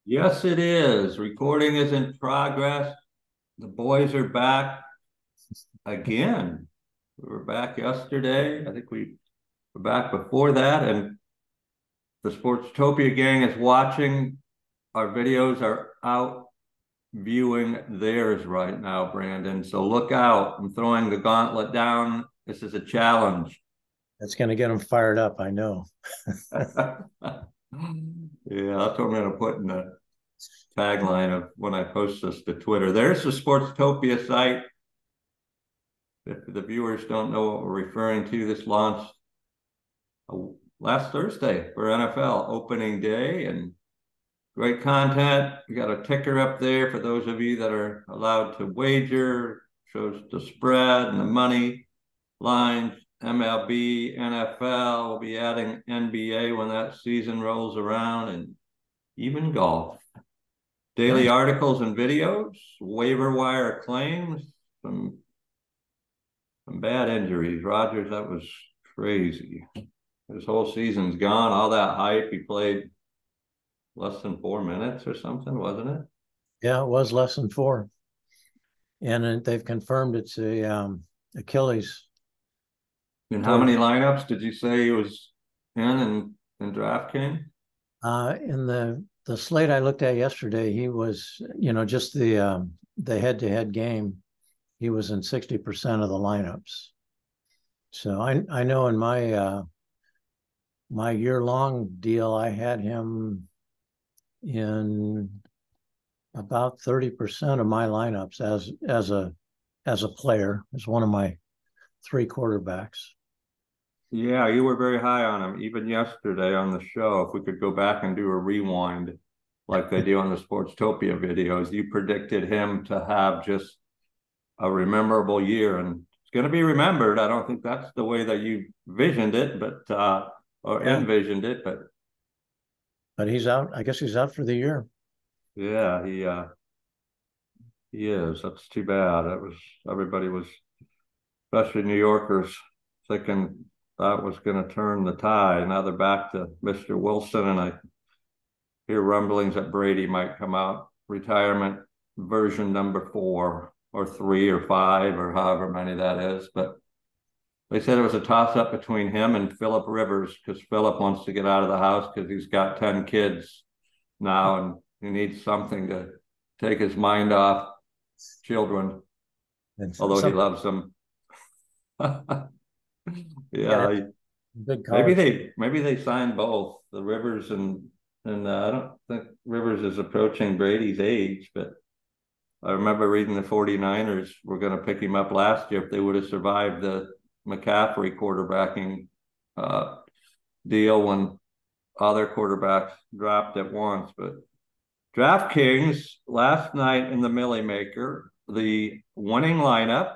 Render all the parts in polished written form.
Yes, it is. Recording is in progress. The boys are back again. We were back yesterday. I think we were back before that, and the Sportstopia gang is watching. Our videos are out viewing theirs right now, Brandon. So look out. I'm throwing the gauntlet down. This is a challenge. That's going to get them fired up. I know. Yeah, that's what I'm going to put in the tagline of when I post this to Twitter. There's the Sportstopia site. If the viewers don't know what we're referring to, this launched last Thursday for NFL opening day, and great content. We got a ticker up there for those of you that are allowed to wager. Shows the spread and the money lines. MLB, NFL. We'll be adding NBA when that season rolls around, and even golf. Daily Nice. articles and videos, waiver wire claims, some bad injuries. Rogers, that was crazy. His whole season's gone. All that hype. He played less than 4 minutes or something, wasn't it? Yeah, it was less than four, and they've confirmed it's a Achilles. And how Toward many lineups did you say he was in DraftKings? in the slate I looked at yesterday, he was just the head-to-head game. He was in 60% of the lineups. So I know in my year-long deal, I had him in about 30% of my lineups as a player, as one of my three quarterbacks. Yeah, you were very high on him, even yesterday on the show. If we could go back and do a rewind like they do on the Sportstopia videos, you predicted him to have just a memorable year, and it's going to be remembered. I don't think that's the way that you visioned it, but or Yeah, envisioned it, but but he's out. I guess he's out for the year. yeah, he is. That's too bad. That was everybody was, especially New Yorkers, thinking that was going to turn the tide. Now they're back to Mr. Wilson, and I hear rumblings that Brady might come out retirement version number 4 or 3 or 5 or however many that is. But they said it was a toss up between him and Philip Rivers because Philip wants to get out of the house because he's got 10 kids now and he needs something to take his mind off children, And although he some loves them. yeah, Yeah, big maybe college. they signed both the Rivers and I don't think Rivers is approaching Brady's age, but I remember reading the 49ers were going to pick him up last year if they would have survived the McCaffrey quarterbacking uh, deal when other quarterbacks dropped at once. But DraftKings last night in the Millie Maker, the winning lineup,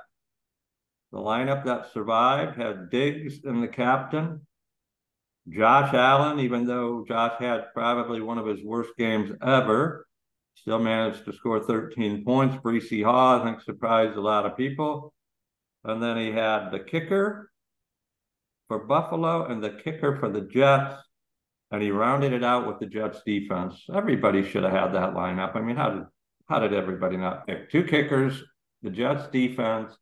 the lineup that survived had Diggs in the captain, Josh Allen, even though Josh had probably one of his worst games ever, still managed to score 13 points. Breece Hall, I think, surprised a lot of people. And then he had the kicker for Buffalo and the kicker for the Jets. And he rounded it out with the Jets defense. Everybody should have had that lineup. I mean, how did everybody not pick two kickers, the Jets defense,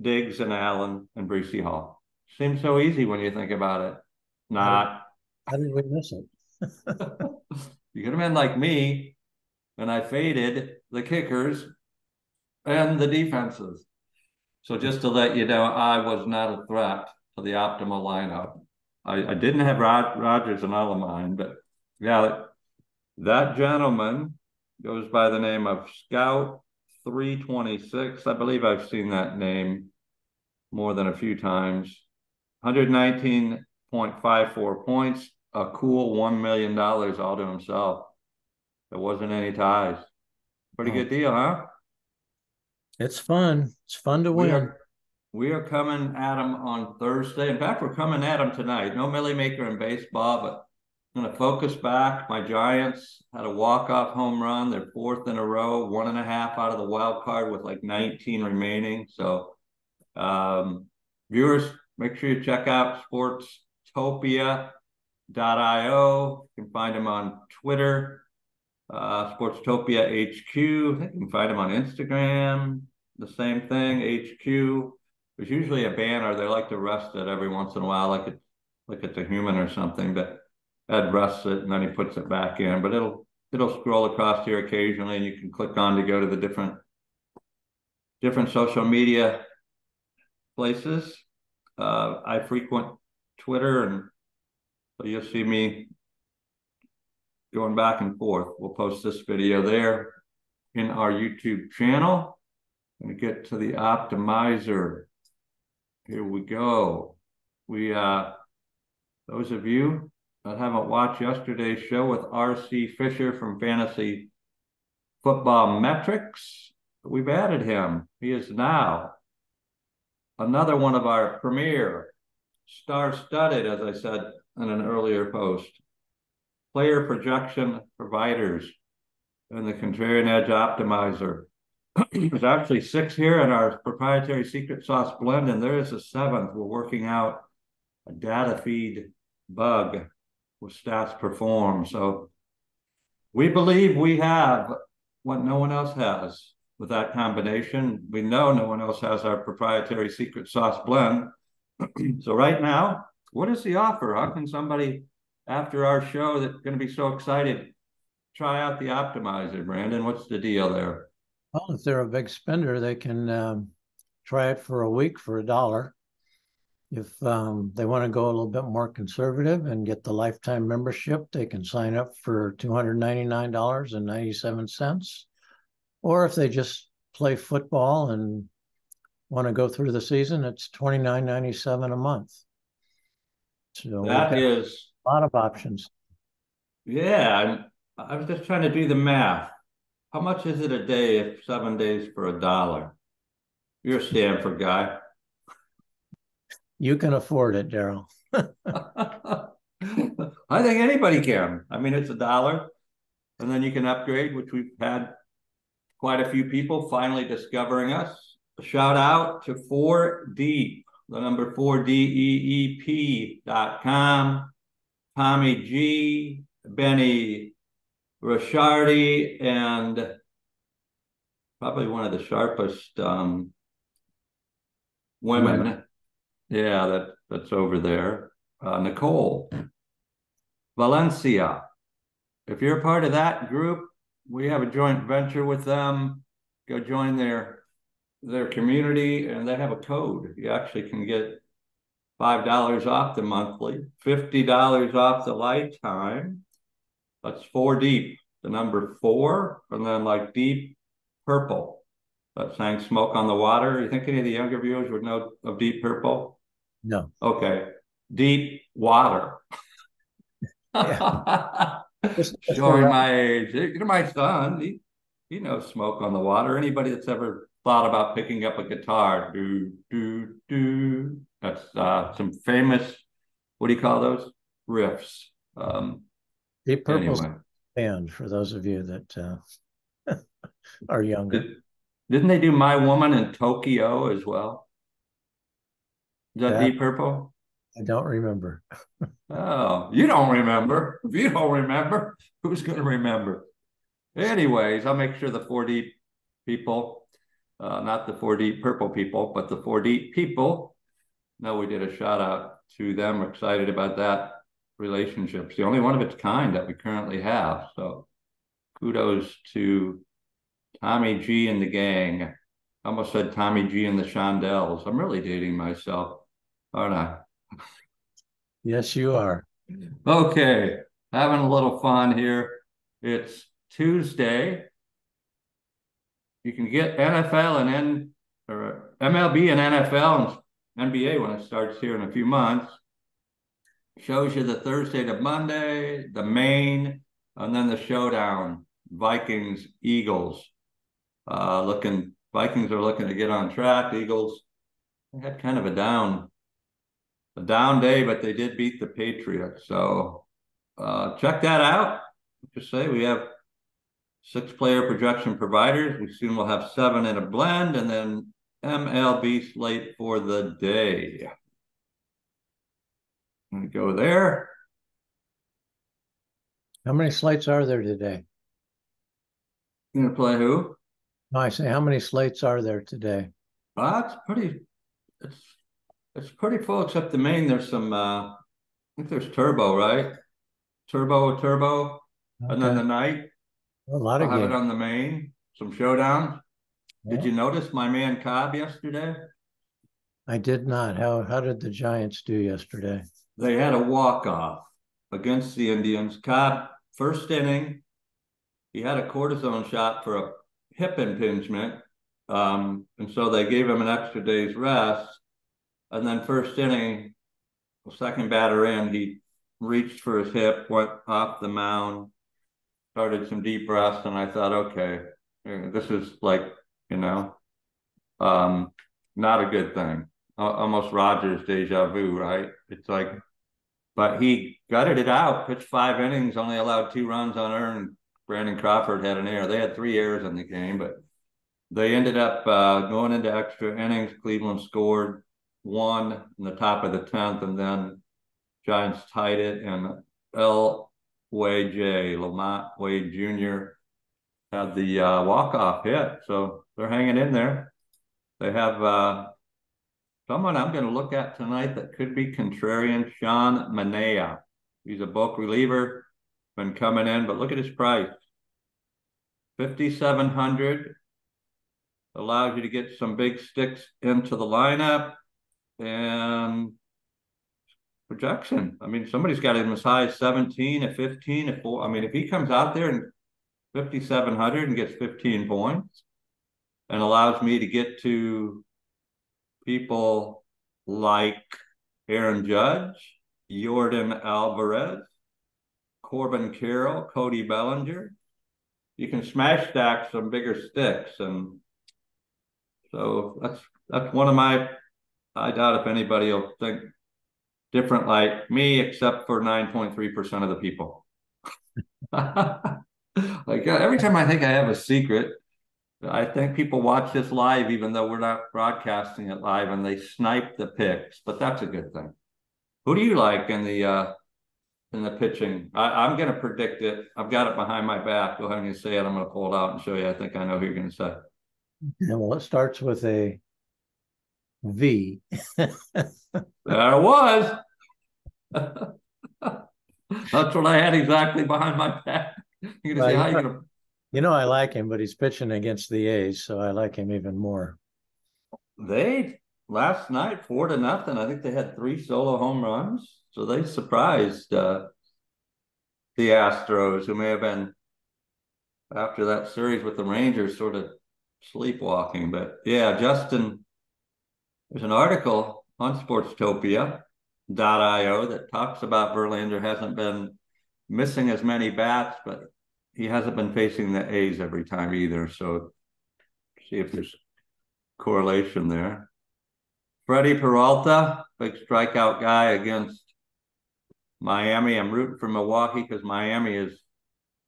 Diggs and Allen and Breece Hall? Seems so easy when you think about it. How did Not. how did we miss it? You could have been like me, and I faded the kickers and the defenses. So just to let you know, I was not a threat to the optimal lineup. I didn't have Rogers in all of mine, but yeah, that gentleman goes by the name of Scout 326. I believe I've seen that name more than a few times. 119.54 points, a cool $1 million all to himself. There wasn't any ties. Pretty Oh, good deal, huh? it's fun. It's fun to We win. are we are coming at them on Thursday. In fact, we're coming at them tonight. No Millie Maker in baseball, but I'm going to focus back. My Giants had a walk-off home run. They're fourth in a row, 1.5 out of the wild card with like 19 remaining. So, viewers, make sure you check out sportstopia.io. You can find them on Twitter. Sportstopia HQ. You can find them on Instagram. The same thing, HQ. There's usually a banner. They like to rust it every once in a while, like it's a human or something. But Ed rusts it and then he puts it back in. But it'll scroll across here occasionally, and you can click on to go to the different social media places. I frequent Twitter, and so you'll see me going back and forth. We'll post this video there in our YouTube channel. I'm going to get to the optimizer. Here we go. Those of you that haven't watched yesterday's show with R.C. Fisher from Fantasy Football Metrics, we've added him. He is now another one of our premier star-studded, as I said in an earlier post, player projection providers in the Contrarian Edge Optimizer. There's actually 6 here in our proprietary secret sauce blend, and there is a 7th. We're working out a data feed bug with Stats Perform. So we believe we have what no one else has with that combination. We know no one else has our proprietary secret sauce blend. So right now, what is the offer? How can somebody after our show that's going to be so excited try out the optimizer, Brandon? What's the deal there? Well, if they're a big spender, they can try it for a week for $1. If they want to go a little bit more conservative and get the lifetime membership, they can sign up for $299.97. Or if they just play football and want to go through the season, it's $29.97 a month. So that is a lot of options. Yeah, I was just trying to do the math. How much is it a day if 7 days for $1? You're a Stanford guy. You can afford it, Daryl. I think anybody can. I mean, it's $1, and then you can upgrade, which we've had quite a few people finally discovering us. A shout out to 4Deep, the number 4DEEP.com, Tommy G, Benny Ricciardi, and probably one of the sharpest women. Yeah, that's over there. Nicole Valencia. If you're a part of that group, we have a joint venture with them. Go join their community, and they have a code. You actually can get $5 off the monthly, $50 off the lifetime. That's 4Deep, the number 4, and then like Deep Purple. That sang Smoke on the Water. You think any of the younger viewers would know of Deep Purple? No. Okay. Deep Water. Yeah. Showing my age. You know, my son, he knows Smoke on the Water. Anybody that's ever thought about picking up a guitar, that's some famous, what do you call those? Riffs. Deep Purple's anyway. band, for those of you that are younger. Didn't they do My Woman in Tokyo as well? Is that Deep Purple? I don't remember. Oh, you don't remember. If you don't remember, who's going to remember? Anyways, I'll make sure the 4D people, not the 4D Purple people, but the 4D people, know we did a shout out to them. We're excited about that relationship. It's the only one of its kind that we currently have. So kudos to Tommy G and the gang. I almost said Tommy G and the Shondells. I'm really dating myself, aren't I? Yes, you are. Okay, having a little fun here. It's Tuesday. You can get NFL and MLB and NFL and NBA when it starts here in a few months. Shows you the Thursday to Monday, the main, and then the showdown. Vikings, Eagles. Vikings are looking to get on track. Eagles had kind of a down day, but they did beat the Patriots. So check that out. Just say we have 6 player projection providers. We soon will have 7 in a blend, and then MLB slate for the day. I'm going to go there. How many slates are there today? You gonna play who? No, I say, how many slates are there today? It's pretty. It's it's pretty full except the main. There's some. I think there's Turbo, right? Turbo, and then Okay, the night. a lot I'll of have it games. on the main. Some showdowns. Did Yeah, you notice my man Cobb yesterday? I did not. How did the Giants do yesterday? They had a walk off against the Indians. Cobb first inning. He had a cortisone shot for a hip impingement, and so they gave him an extra day's rest. And then first inning, second batter in, he reached for his hip, went off the mound, started some deep breaths, and I thought, okay, this is like, you know, um, not a good thing. Almost Rogers deja vu, right? It's like, but he gutted it out, pitched 5 innings, only allowed 2 runs unearned. Brandon Crawford had an error. They had 3 errors in the game, but they ended up going into extra innings. Cleveland scored one in the top of the 10th, and then Giants tied it, and Lamont Wade Jr. had the walk-off hit. So they're hanging in there. They have someone I'm going to look at tonight that could be contrarian, Sean Manaea. He's a bulk reliever, been coming in, but look at his price. 5,700 allows you to get some big sticks into the lineup and projection. I mean, somebody's got him as high as 17, at 15, at 4. I mean, if he comes out there and 5,700 and gets 15 points and allows me to get to people like Aaron Judge, Jordan Alvarez, Corbin Carroll, Cody Bellinger, you can smash stack some bigger sticks. And so that's one of my, I doubt if anybody will think different like me, except for 9.3% of the people. Like every time I think I have a secret, I think people watch this live, even though we're not broadcasting it live, and they snipe the picks. But that's a good thing. Who do you like in the pitching? I'm going to predict it. I've got it behind my back. Go ahead and say it. I'm going to pull it out and show you. I think I know who you're going to say. Yeah, well, it starts with a V. There it was. That's what I had exactly behind my back. You're going to say, how are you going to? I like him, but he's pitching against the A's, so I like him even more. They last night 4-0. I think they had 3 solo home runs, so they surprised the Astros, who may have been after that series with the Rangers sort of sleepwalking. But yeah, Justin, there's an article on Sportstopia.io that talks about Verlander hasn't been missing as many bats, but he hasn't been facing the A's every time either. So see if there's correlation there. Freddie Peralta, big strikeout guy against Miami. I'm rooting for Milwaukee because Miami is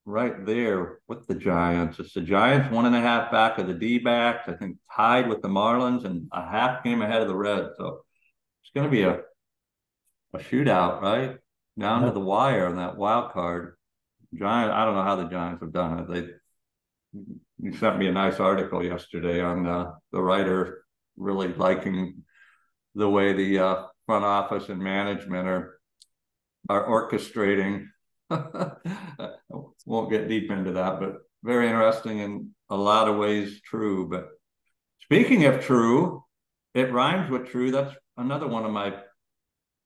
right there with the Giants. It's the Giants 1.5 back of the D-backs, I think tied with the Marlins and a half game ahead of the Reds. So it's going to be a shootout, right? Down to the wire on that wild card. Giants, I don't know how the Giants have done it. You sent me a nice article yesterday on the writer really liking the way the front office and management are orchestrating. Won't get deep into that, but very interesting in a lot of ways true. But speaking of true, it rhymes with true. That's another one of my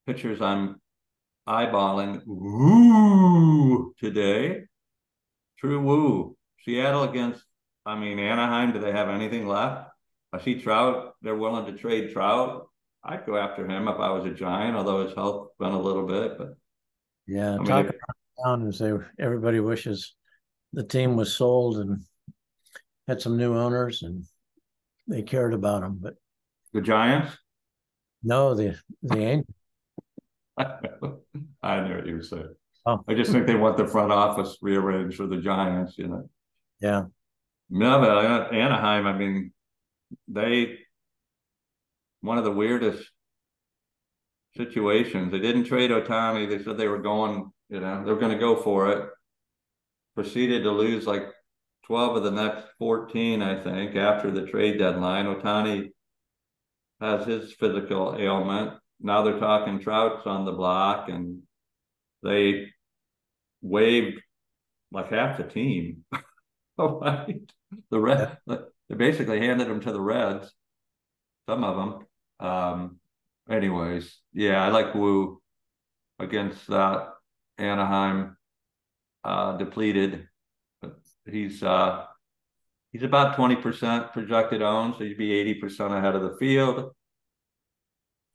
pictures I'm eyeballing. Woo today. True woo. Seattle against, Anaheim. Do they have anything left? I see Trout. They're willing to trade Trout. I'd go after him if I was a Giant, although his health been a little bit. But yeah, talking down as everybody wishes the team was sold and had some new owners and they cared about them. But the Giants. no, the Angels. I knew what you were saying. Oh, I just think they want the front office rearranged for the Giants. yeah. No, but Anaheim. They one of the weirdest situations. They didn't trade Ohtani. They said they were going. They were going to go for it. Proceeded to lose like 12 of the next 14, I think, after the trade deadline. Ohtani has his physical ailment. Now they're talking Trout's on the block, and they waived like half the team. Oh, right. The Red, they basically handed them to the Reds, some of them. Anyways, yeah, I like Wu against that Anaheim depleted. But he's about 20% projected owned, so you'd be 80% ahead of the field.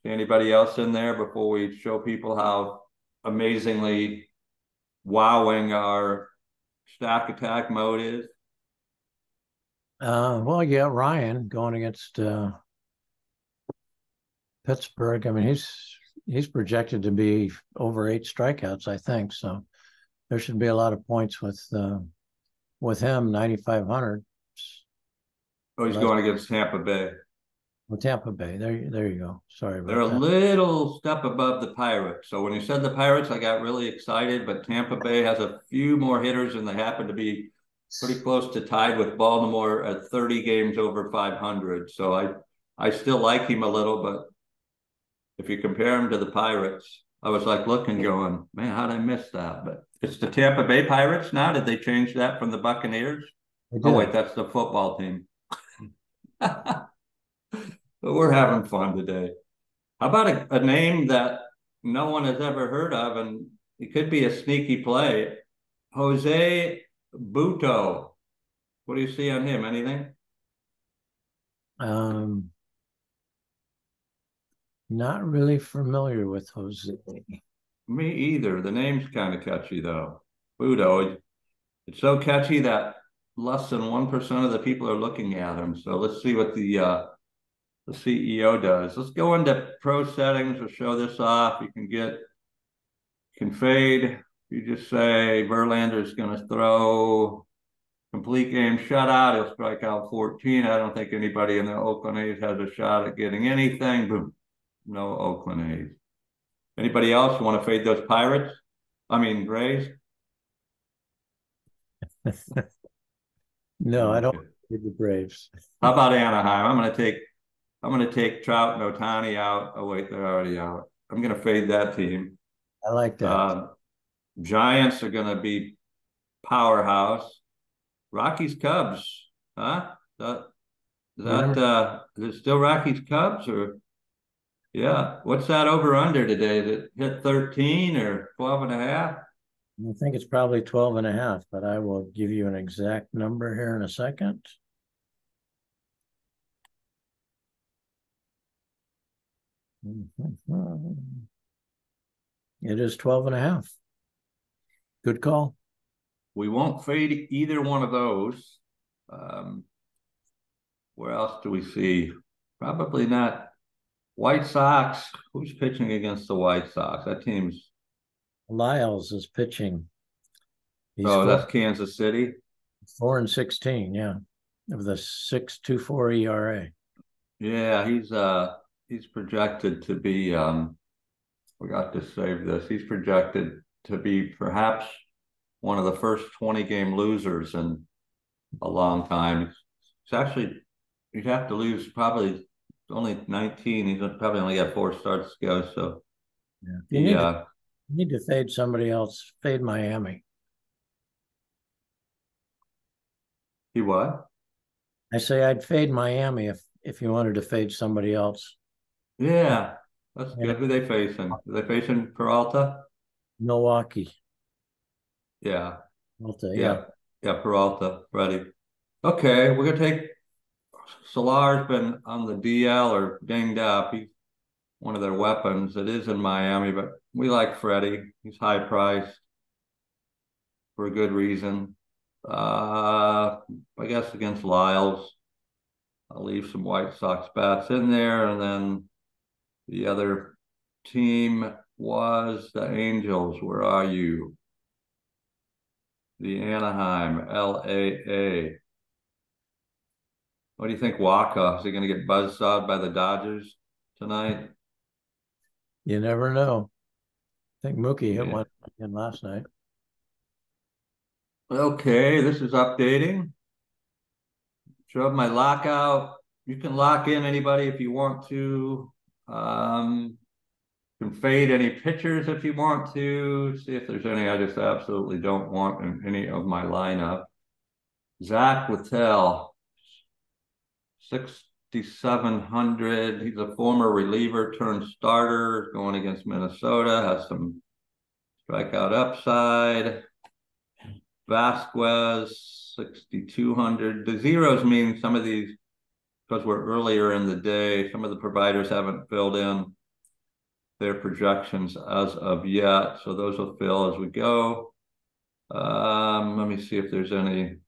Anybody else in there before we show people how amazingly wowing our stack attack mode is? Well, yeah, Ryan going against Pittsburgh. I mean, he's projected to be over 8 strikeouts, I think. So there should be a lot of points with him, 9,500. Oh, he's going against Tampa Bay. Well, Tampa Bay. There you go. Sorry about They're a that. little step above the Pirates. So when you said the Pirates, I got really excited, but Tampa Bay has a few more hitters, and they happen to be pretty close to tied with Baltimore at 30 games over 500. So I still like him a little, but if you compare him to the Pirates, I was like looking, going, man, how did I miss that? But it's the Tampa Bay Pirates now. Did they change that from the Buccaneers? Oh, wait, that's the football team. But we're having fun today. How about a name that no one has ever heard of, and it could be a sneaky play? Jose Buto. What do you see on him? Anything? Not really familiar with Jose. Me either. The name's kind of catchy though. Buto. It's so catchy that less than 1% of the people are looking at him. So let's see what the CEO does. Let's go into pro settings. We'll show this off. You can fade. You just say Verlander's going to throw complete game shutout. He'll strike out 14. I don't think anybody in the Oakland A's has a shot at getting anything. Boom. No Oakland A's. Anybody else want to fade those Pirates? I mean, Rays? No, I don't fade the Braves. How about Anaheim? I'm gonna take Trout and Ohtani out. Oh wait, they're already out. I'm gonna fade that team. I like that. Giants are gonna be powerhouse. Rockies Cubs, huh? Is it still Rockies Cubs or yeah? What's that over under today? Is it hit 13 or 12 and a half? I think it's probably 12 and a half, but I will give you an exact number here in a second. It is 12 and a half. Good call. We won't fade either one of those. Where else do we see? Probably not. White Sox. Who's pitching against the White Sox? That team's. Lyles is pitching. That's Kansas City. 4-16, yeah, of the 6.24 ERA. Yeah, he's projected to be. Forgot to save this. He's projected to be perhaps one of the first 20 game losers in a long time. It's actually you'd have to lose probably only 19. He's probably only got 4 starts to go. So yeah, you need to fade somebody else. Fade Miami. He what? I say I'd fade Miami if you wanted to fade somebody else. Yeah, that's good. Who they facing? Are they facing Peralta? Milwaukee. Yeah. Peralta, yeah, Peralta, ready. Okay, we're gonna take Solar's been on the DL or dinged up. He's one of their weapons. It is in Miami, but we like Freddie. He's high priced for a good reason. I guess against Lyles, I'll leave some White Sox bats in there, and then the other team was the Angels. Where are you? The Anaheim LAA. What do you think, Waka? Is he going to get buzzsawed by the Dodgers tonight? You never know. I think Mookie hit one again last night. Okay, this is updating. Show up my lockout. You can lock in anybody if you want to. You can fade any pitchers if you want to. See if there's any I just absolutely don't want in any of my lineup. Zach Littell, 6,700. He's a former reliever turned starter going against Minnesota. Has some strikeout upside. Vasquez, 6,200. The zeros mean some of these, because we're earlier in the day, some of the providers haven't filled in their projections as of yet. So those will fill as we go. Let me see if there's any.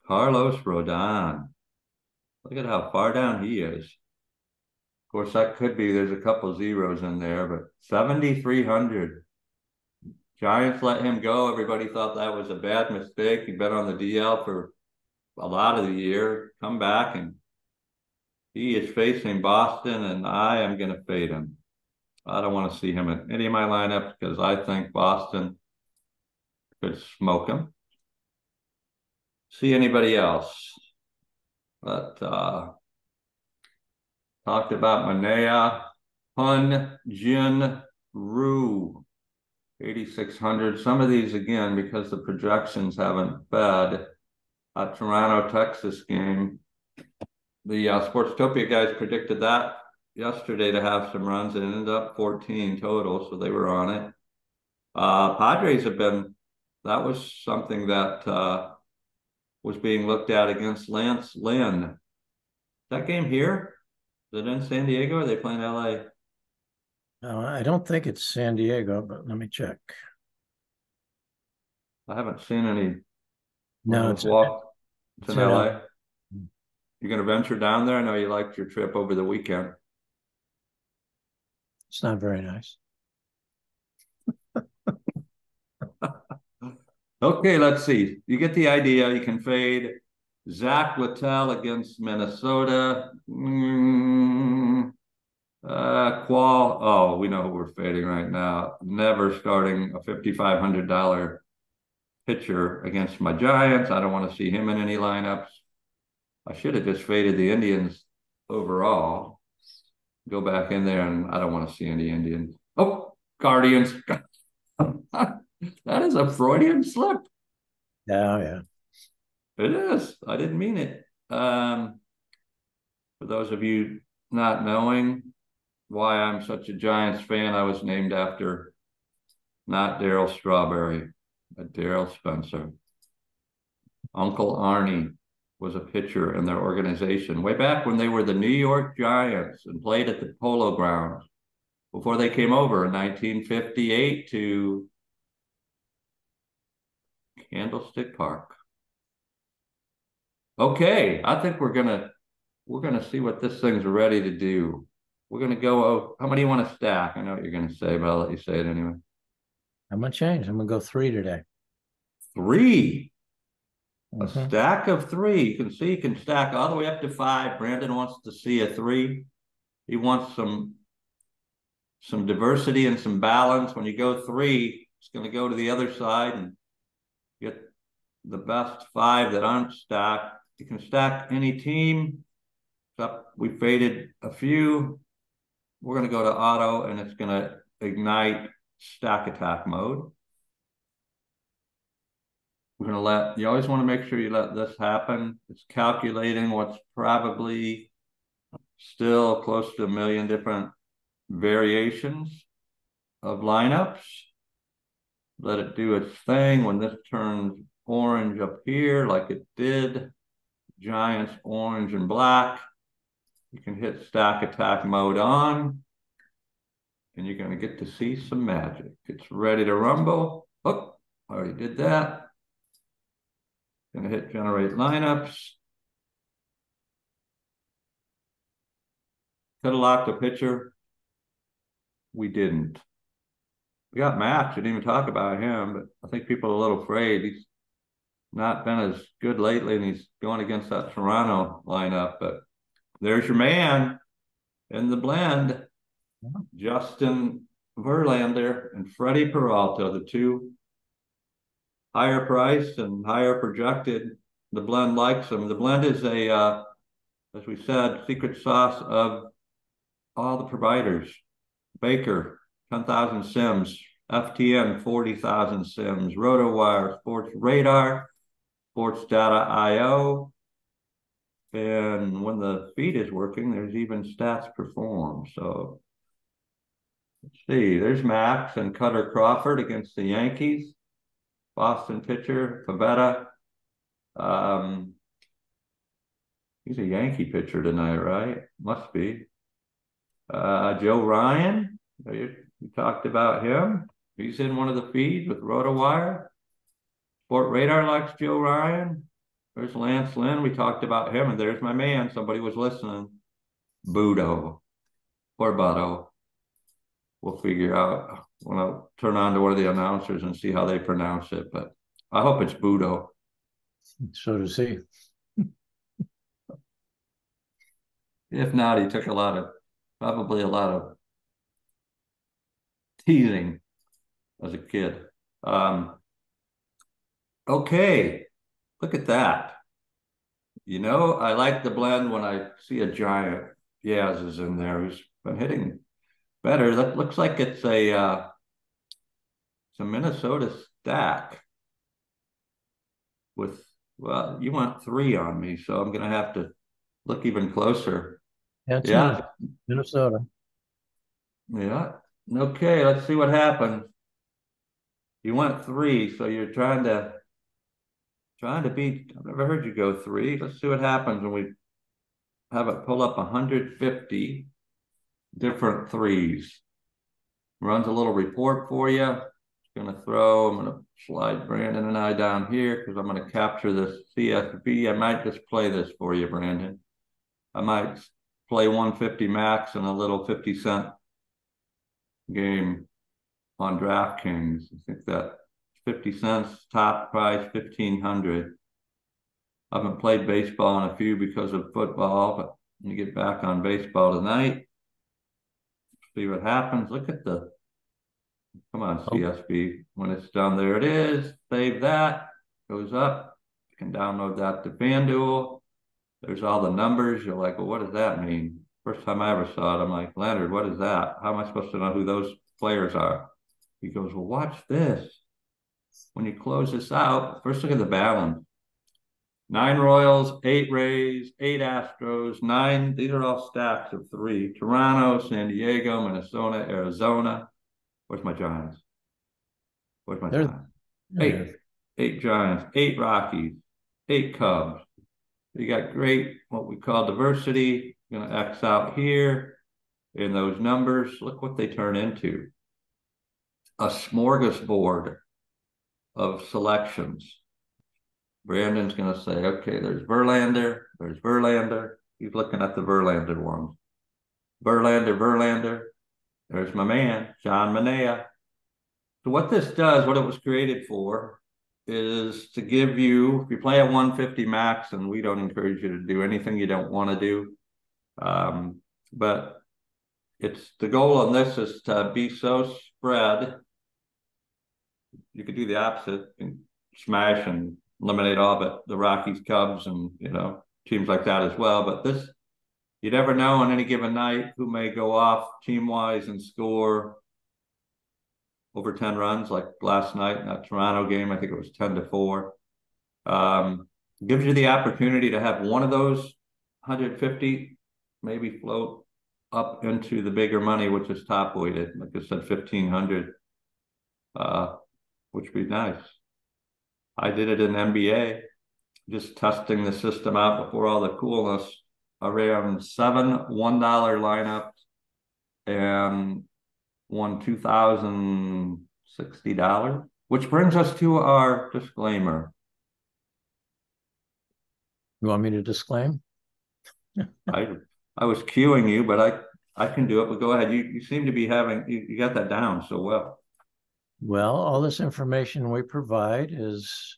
Carlos Rodon. Look at how far down he is. Of course, that could be, there's a couple zeros in there, but 7,300. Giants let him go. Everybody thought that was a bad mistake. He'd been on the DL for a lot of the year. Come back, and he is facing Boston, and I am going to fade him. I don't want to see him in any of my lineups because I think Boston could smoke him. See anybody else? But talked about Manea, Hun Jin Ryu, 8,600. Some of these, again, because the projections haven't fed. Toronto, Texas game. The Sportstopia guys predicted that yesterday to have some runs. It ended up 14 total, so they were on it. Padres have been, that was something that was being looked at against Lance Lynn. That game here? Is it in San Diego or are they playing LA? No, I don't think it's San Diego, but let me check. I haven't seen any. No, it's in LA. LA. You're going to venture down there? I know you liked your trip over the weekend. It's not very nice. Okay, let's see. You get the idea. You can fade Zach Littell against Minnesota. Qual. Oh, we know who we're fading right now. Never starting a $5,500 pitcher against my Giants. I don't want to see him in any lineups. I should have just faded the Indians overall. Go back in there, and I don't want to see any Indians. Oh, Guardians. That is a Freudian slip. Yeah. It is. I didn't mean it. For those of you not knowing why I'm such a Giants fan, I was named after not Daryl Strawberry, but Daryl Spencer. Uncle Arnie was a pitcher in their organization way back when they were the New York Giants and played at the Polo Grounds before they came over in 1958 to Candlestick Park. Okay, I think we're gonna see what this thing's ready to do. We're gonna go. How many you want to stack? I know what you're gonna say, but I'll let you say it anyway. I'm gonna change. I'm gonna go 3 today. 3. A stack of 3. You can see you can stack all the way up to 5. Brandon wants to see a 3. He wants some diversity and some balance. When you go 3, it's going to go to the other side and get the best 5 that aren't stacked. You can stack any team. Except we faded a few. We're going to go to auto, and it's going to ignite stack attack mode. We're going to you always want to make sure you let this happen. It's calculating what's probably still close to 1 million different variations of lineups. Let it do its thing. When this turns orange up here, like it did, Giants orange and black, you can hit stack attack mode on, and you're going to get to see some magic. It's ready to rumble. Oh, already did that. Going to hit generate lineups. Could have locked a pitcher. We didn't. We got Max. We didn't even talk about him, but I think people are a little afraid. He's not been as good lately, and he's going against that Toronto lineup. But there's your man in the blend. Justin Verlander and Freddie Peralta, the two higher priced and higher projected the blend likes them. The blend is as we said, secret sauce of all the providers. Baker, 10,000 sims. FTN, 40,000 sims. RotoWire, Sports Radar, Sports Data IO. And when the feed is working, there's even stats performed. So let's see, there's Max and Cutter Crawford against the Yankees. Boston pitcher, Pavetta. He's a Yankee pitcher tonight, right? Must be. Joe Ryan, you talked about him. He's in one of the feeds with RotoWire. Sport Radar likes Joe Ryan. There's Lance Lynn. We talked about him. And there's my man. Somebody was listening. Budo. Or Butto. We'll figure out when I turn on to one of the announcers and see how they pronounce it. But I hope it's Budo. So does he. If not, he took probably a lot of teasing as a kid. Okay, look at that. You know, I like the blend when I see a giant. Yaz is in there. He's been hitting better. That looks like it's a Minnesota stack with, well, you want 3 on me, so I'm going to have to look even closer. That's yeah. Minnesota. Yeah. Okay, let's see what happens. You went 3, so you're trying to beat. I've never heard you go 3. Let's see what happens when we have it pull up 150 different 3s. Runs a little report for you. I'm going to slide Brandon and I down here because I'm going to capture this CSV. I might just play this for you, Brandon. I might play 150 max and a little 50-cent game on DraftKings. I think that 50 cents, top price 1,500. I haven't played baseball in a few because of football, but let me get back on baseball tonight. See what happens. Look at the, come on, CSV. When it's done, there it is. Save that. Goes up. You can download that to FanDuel. There's all the numbers. You're like, well, what does that mean? First time I ever saw it, I'm like, Leonard, what is that? How am I supposed to know who those players are? He goes, well, watch this. When you close this out, first look at the balance. 9 Royals, 8 Rays, 8 Astros, 9. These are all stacks of 3. Toronto, San Diego, Minnesota, Arizona. Where's my Giants? Where's my Giants? 8 Giants, 8 Rockies, 8 Cubs. You got great, what we call diversity. I'm going to X out here in those numbers. Look what they turn into. A smorgasbord of selections. Brandon's going to say, okay, there's Verlander. There's Verlander. He's looking at the Verlander ones. Verlander. There's my man, John Manaea. So what this does, what it was created for, is to give you, if you play at 150 max, and we don't encourage you to do anything you don't want to do, but it's the goal on this is to be so spread. You could do the opposite and smash and eliminate all but the Rockies, Cubs, and teams like that as well. But this, you never know on any given night who may go off team-wise and score over 10 runs, like last night in that Toronto game. I think it was 10-4. Gives you the opportunity to have one of those 150 maybe float up into the bigger money, which is top weighted, like I said, 1,500, which would be nice. I did it in NBA, just testing the system out before all the coolness. I ran 7 $1 lineups and won $2,060, which brings us to our disclaimer. You want me to disclaim? I was cueing you, but I can do it. But go ahead. You seem to be you got that down so well. Well, all this information we provide is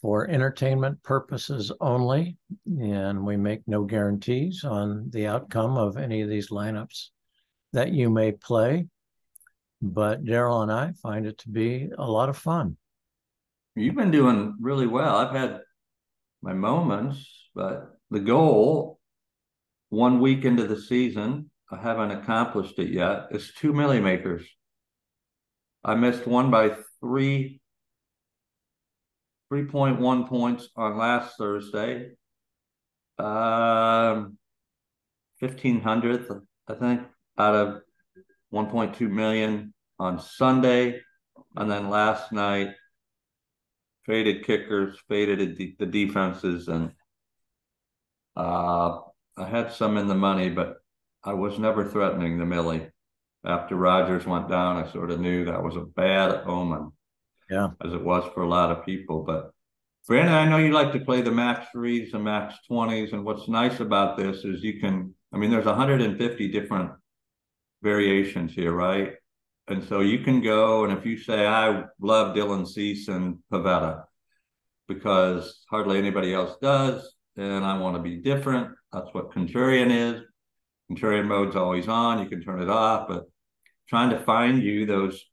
for entertainment purposes only, and we make no guarantees on the outcome of any of these lineups that you may play. But Daryl and I find it to be a lot of fun. You've been doing really well. I've had my moments, but the goal 1 week into the season, I haven't accomplished it yet, is 2 milli makers. I missed one by 3.1 points on last Thursday. 1,500th, I think, out of 1.2 million on Sunday. And then last night, faded kickers, faded the defenses, and I had some in the money, but I was never threatening the millie. After Rogers went down, I sort of knew that was a bad omen, Yeah. as it was for a lot of people. But Brandon, I know you like to play the max threes and max 20s. And what's nice about this is you can, I mean, there's 150 different variations here, right? And so you can go, and if you say, I love Dylan Cease and Pavetta because hardly anybody else does, and I want to be different. That's what Contrarian is. Contrarian mode's always on. You can turn it off, but trying to find you those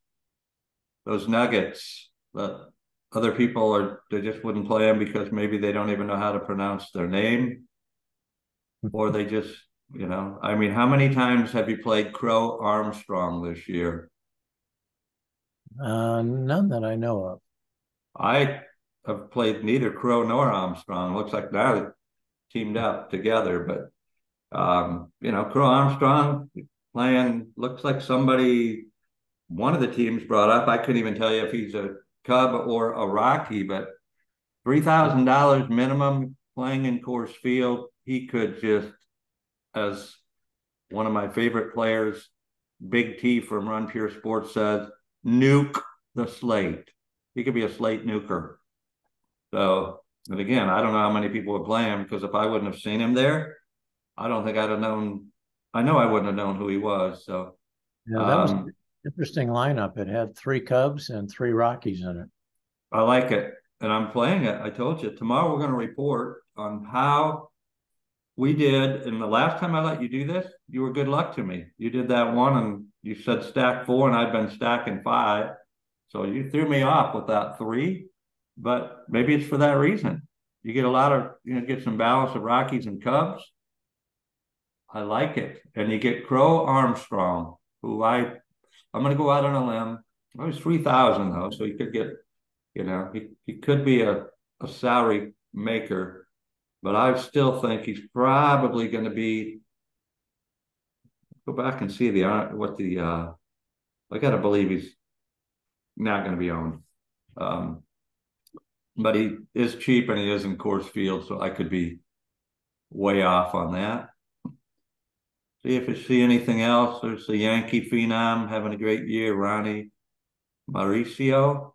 nuggets that other people they just wouldn't play them because maybe they don't even know how to pronounce their name, or they just, I mean, how many times have you played Crow Armstrong this year? None that I know of. I have played neither Crow nor Armstrong. Looks like now they teamed up together, but Crow Armstrong playing, looks like one of the teams brought up. I couldn't even tell you if he's a Cub or a Rocky, but $3,000 minimum playing in Coors Field. He could just, as one of my favorite players, Big T from Run Pure Sports says, nuke the slate. He could be a slate nuker. So, and again, I don't know how many people would play him because if I wouldn't have seen him there, I don't think I'd have known. I know I wouldn't have known who he was. So, Yeah, that was an interesting lineup. It had 3 Cubs and 3 Rockies in it. I like it, and I'm playing it. I told you tomorrow we're going to report on how we did. And the last time I let you do this, you were good luck to me. You did that one, and you said stack 4, and I've been stacking 5. So you threw me off with that 3, but maybe it's for that reason. You get a lot of, get some balance of Rockies and Cubs. I like it. And you get Crow Armstrong, who I'm going to go out on a limb. It was 3,000 though, so he could get, he could be a salary maker, but I still think he's probably going to be. Go back and see I got to believe he's not going to be owned. But he is cheap and he is in Coors Field, so I could be way off on that. See if you see anything else. There's the Yankee phenom having a great year, Ronnie Mauricio.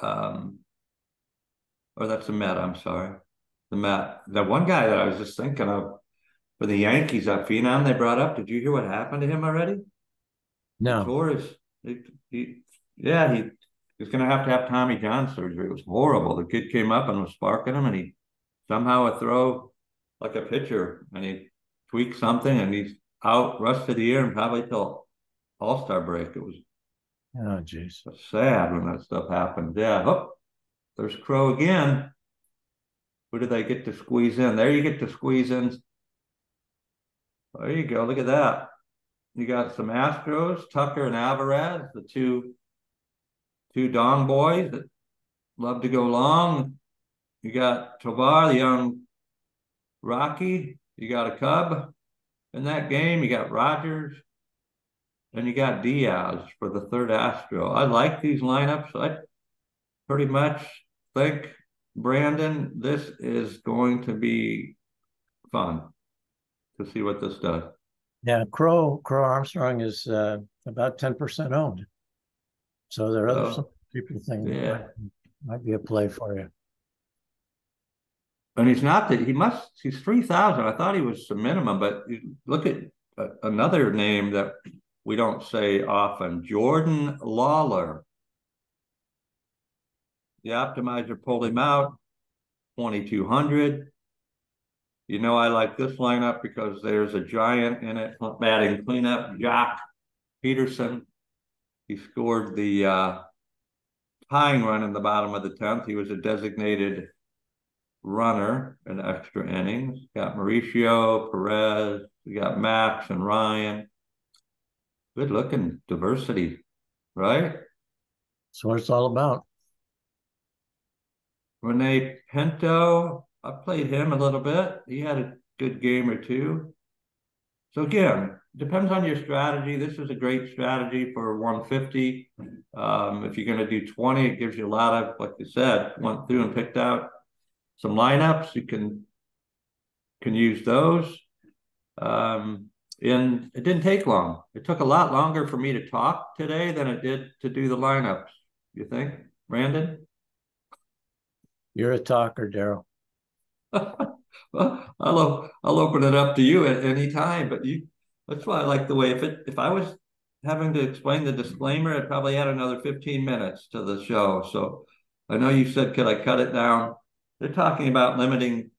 Or that's the Met, I'm sorry. The Met. The one guy that I was just thinking of for the Yankees, that phenom they brought up, did you hear what happened to him already? No. He tore his, he was going to have Tommy John surgery. It was horrible. The kid came up and was sparking him, and he somehow would throw like a pitcher, and he tweaked something, and he's out rest of the year and probably till All-Star break. It was geez, sad when that stuff happened. Yeah. Oh, there's Crow again. Who did they get to squeeze in? There you get to squeeze in. There you go. Look at that. You got some Astros, Tucker and Alvarez, the two Dong boys that love to go long. You got Tovar, the young Rocky. You got a Cub in that game. You got Rogers. And you got Diaz for the third Astro. I like these lineups. I pretty much think, Brandon, this is going to be fun to see what this does. Yeah, Crow Armstrong is about 10% owned. So there are some people think might be a play for you. And he's not that he's 3,000. I thought he was the minimum, but you look at another name that we don't say often, Jordan Lawler. The optimizer pulled him out, 2,200. I like this lineup because there's a giant in it batting cleanup, Jock Peterson. He scored the tying run in the bottom of the 10th. He was a designated runner in extra innings. Got Mauricio, Perez, we got Max and Ryan. Good looking diversity, right? That's what it's all about. Rene Pinto, I played him a little bit. He had a good game or two. So again, depends on your strategy. This is a great strategy for 150. If you're going to do 20, it gives you a lot of, like you said, went through and picked out some lineups. You can use those. And it didn't take long. It took a lot longer for me to talk today than it did to do the lineups. You think, Brandon? You're a talker, Daryl. Well, I'll open it up to you at any time, but that's why I like the way if I was having to explain the disclaimer, I'd probably add another 15 minutes to the show. So I know you said, could I cut it down? They're talking about limiting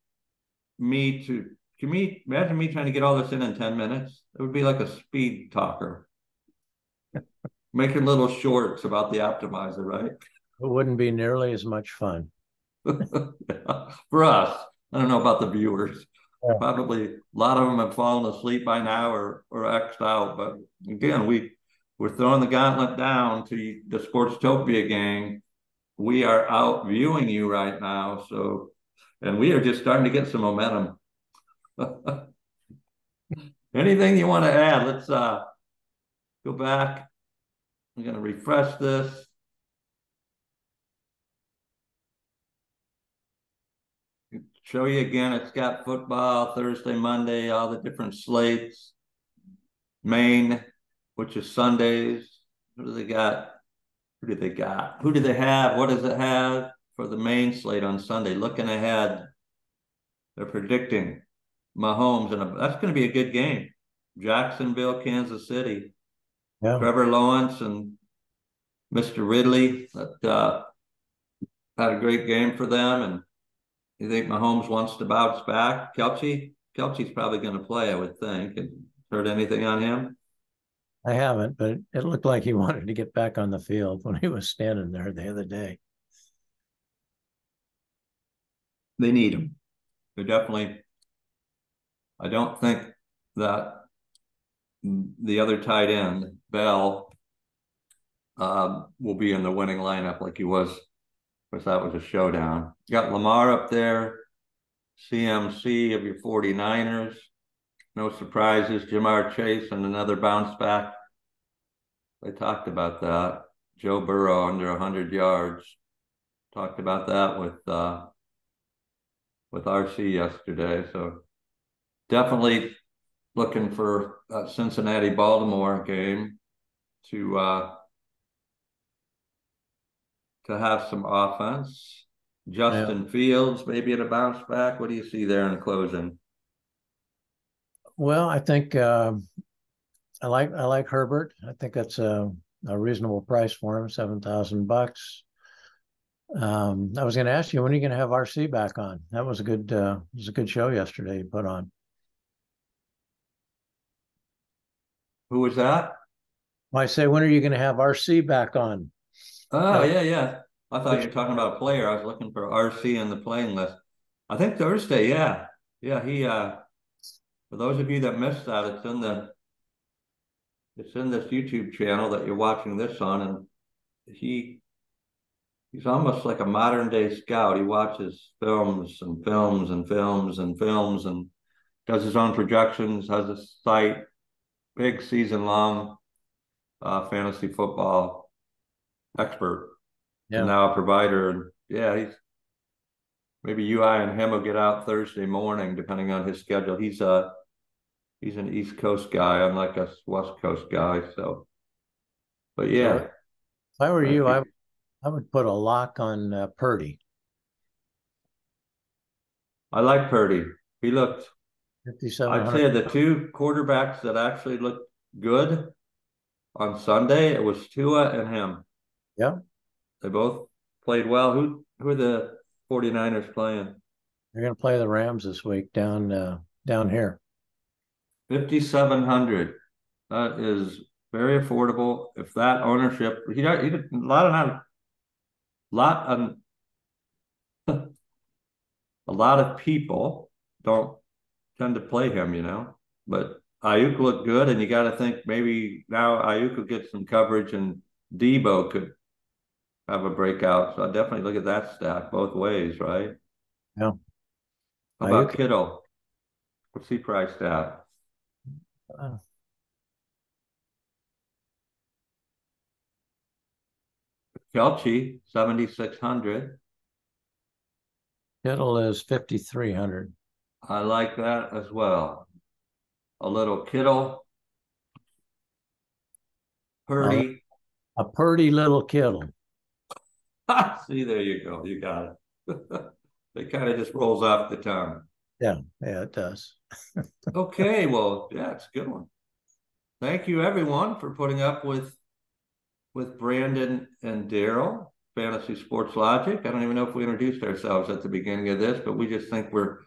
me to, imagine me trying to get all this in 10 minutes? It would be like a speed talker. Making little shorts about the optimizer, right? It wouldn't be nearly as much fun. Yeah. For us. I don't know about the viewers. Yeah. Probably a lot of them have fallen asleep by now or X'd out. But again, we're throwing the gauntlet down to the Sportstopia gang. We are out viewing you right now. So, and we are just starting to get some momentum. Anything you want to add? Let's go back. I'm going to refresh this. Show you again, it's got football, Thursday, Monday, all the different slates. Maine, which is Sundays. What do they got? Who do they got? Who do they have? What does it have for the main slate on Sunday? Looking ahead, they're predicting Mahomes, and that's going to be a good game. Jacksonville, Kansas City. Yeah. Trevor Lawrence and Mr. Ridley that had a great game for them. And you think Mahomes wants to bounce back? Kelce's probably going to play, I would think. And heard anything on him? I haven't, but it looked like he wanted to get back on the field when he was standing there the other day. They need him. They definitely. I don't think that the other tight end, Bell, will be in the winning lineup like he was. Of course, that was a showdown. You got Lamar up there, CMC of your 49ers. No surprises. Jamar Chase and another bounce back. They talked about that. Joe Burrow under 100 yards. Talked about that with RC yesterday. So definitely looking for that Cincinnati-Baltimore game to have some offense. Justin Fields maybe at a bounce back. What do you see there in closing? Well, I think I like Herbert. I think that's a reasonable price for him, $7,000. I was going to ask you, when are you going to have RC back on? That was a good show yesterday you put on. Who was that? Well, I say, when are you going to have RC back on? Oh, yeah. I thought you were talking about a player. I was looking for RC in the playing list. I think Thursday, yeah. Yeah, he for those of you that missed that, it's in this YouTube channel that you're watching this on, and he's almost like a modern day scout. He watches films and films and films and films and does his own projections, has a site, big season long fantasy football expert. Yeah. And now a provider. And yeah, maybe I and him will get out Thursday morning, depending on his schedule. He's an East Coast guy. I'm like a West Coast guy. So, but yeah. If I were you, I would put a lock on Purdy. I like Purdy. He looked. I'd say the two quarterbacks that actually looked good on Sunday, it was Tua and him. Yeah. They both played well. Who are the 49ers playing? They're going to play the Rams this week down here. 5,700. That is very affordable. If that ownership, he did a lot lot of people don't tend to play him, but Ayuk looked good, and you got to think maybe now Ayuk will get some coverage and Debo could have a breakout. So I definitely look at that stat both ways, right? Yeah. How about Ayuk, Kittle? What's he priced at? uh, Kelce, 7,600. Kittle is 5,300. I like that as well. A little Kittle, Purdy. A purdy little Kittle. See, there you go. You got it. It kind of just rolls off the tongue. Yeah, it does. Okay, well, yeah, it's a good one. Thank you, everyone, for putting up with Brandon and Daryl, Fantasy Sports Logic. I don't even know if we introduced ourselves at the beginning of this, but we just think we're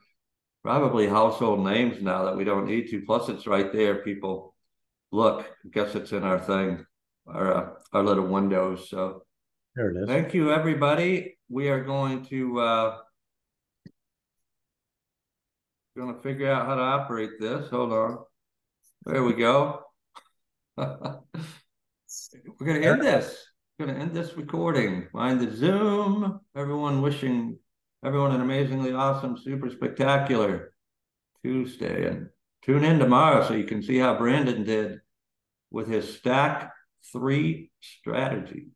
probably household names now that we don't need to. Plus, it's right there. People look. I guess it's in our thing, our little windows. So There it is. thank you, everybody. We are going to figure out how to operate this. Hold on. There we go. We're gonna end this. We're gonna end this recording. Find the Zoom. Everyone wishing everyone an amazingly awesome, super spectacular Tuesday, and tune in tomorrow so you can see how Brandon did with his stack 3 strategies.